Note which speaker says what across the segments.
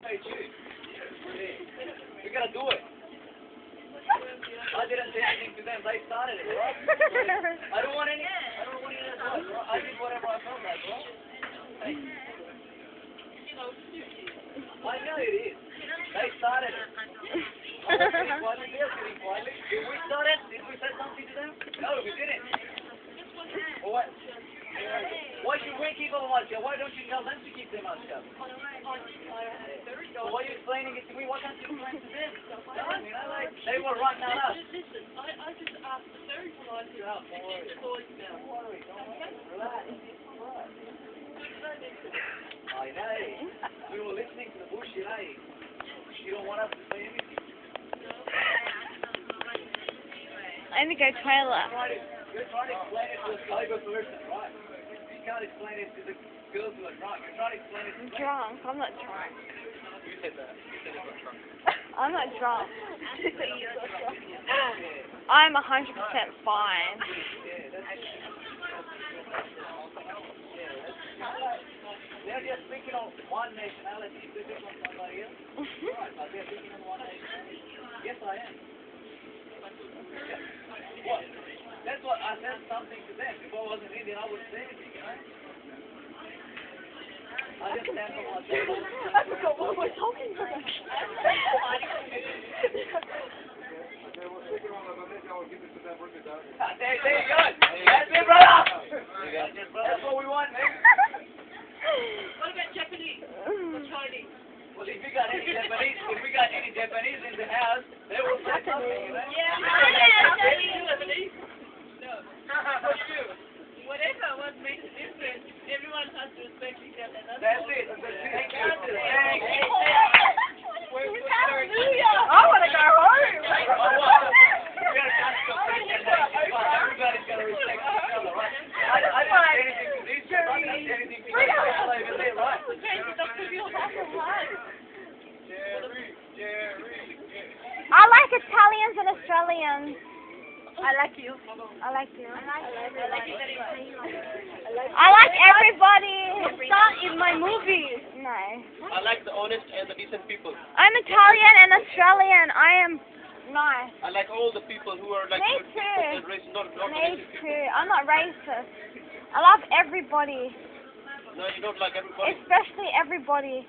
Speaker 1: Hey, choose. We gotta do it. I didn't say anything to them. They started it, right? I don't want any advice, right? I did whatever I felt like, right? Hey. I know it is. They started it. I was sitting quietly. They were sitting quietly. Did we start it? Did we say something to them? No, we didn't. Well, what? Why should we keep our mouth shut? Why don't you tell them to keep their mouth shut? Why are you explaining it to me? Why can't you explain it to them? You know, like, they were right now.
Speaker 2: Listen, I just asked a very polite question. It's a voicemail.
Speaker 1: Don't worry. Relax. I know. We were listening to the bullshit, eh? You don't want us to say anything.
Speaker 3: Let me go toilet.
Speaker 1: You're trying to explain it to a sober person, right? You can't explain it to the girls who are drunk. You're trying to explain it to
Speaker 3: I'm drunk. I'm not drunk.
Speaker 1: You said that. You said it was drunk.
Speaker 3: I'm not drunk. I'm 100% fine.
Speaker 1: They're just thinking of one nationality. If they're different from somebody else, right? But they're thinking of one nationality. Yes, I am. Yeah. What? That's what I said something to them. If I wasn't Indian, I wouldn't say anything, you know? I just stand for myself.
Speaker 3: I forgot what we're talking about.
Speaker 1: There you go. That's it, brother. That's what we want, man.
Speaker 2: What about Japanese or Chinese?
Speaker 1: Well, if we got any Japanese in the house, they will say something, you know?
Speaker 2: Yeah, Japanese. No. Whatever what makes a difference, everyone has to respect each other.
Speaker 1: That's it. Thank you.
Speaker 3: I want to go home.
Speaker 1: Everybody's got to respect each other, right? I didn't say anything to these people. I didn't say anything to you. Over there, right?
Speaker 3: I like Italians and Australians. I like you. I like you. I like everybody. It's not in my movies. No.
Speaker 4: I like the honest and the decent people.
Speaker 3: I'm Italian and Australian. I am nice.
Speaker 4: I like all the people who are like
Speaker 3: Me too.
Speaker 4: not
Speaker 3: Me
Speaker 4: racist people.
Speaker 3: too. I'm not racist. I love everybody.
Speaker 4: No, you don't like everybody.
Speaker 3: Especially everybody.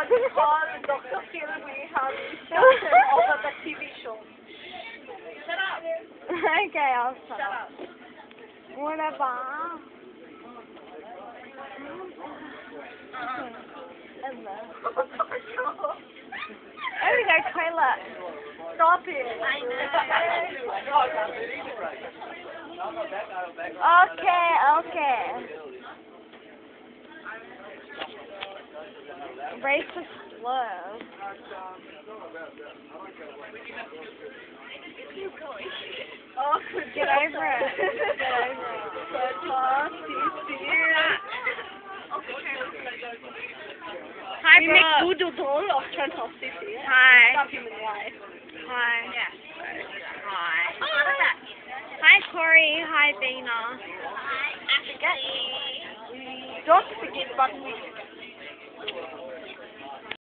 Speaker 3: This is all Dr. Phil we have discussion over the TV show.
Speaker 2: Shut up.
Speaker 3: Okay, I'll shut up. Whatever. There we go, toilet. Stop it. I know. Okay. Racist slur. Oh, get over it. Hi,
Speaker 2: We
Speaker 3: bro.
Speaker 2: make doodle of Trenton City.
Speaker 3: Hi.
Speaker 2: Stop him in the eye.
Speaker 3: Hi.
Speaker 2: Yeah.
Speaker 3: Hi.
Speaker 2: Oh, look at that.
Speaker 3: Hi, Corey. Hi, Bina.
Speaker 2: Don't forget about me.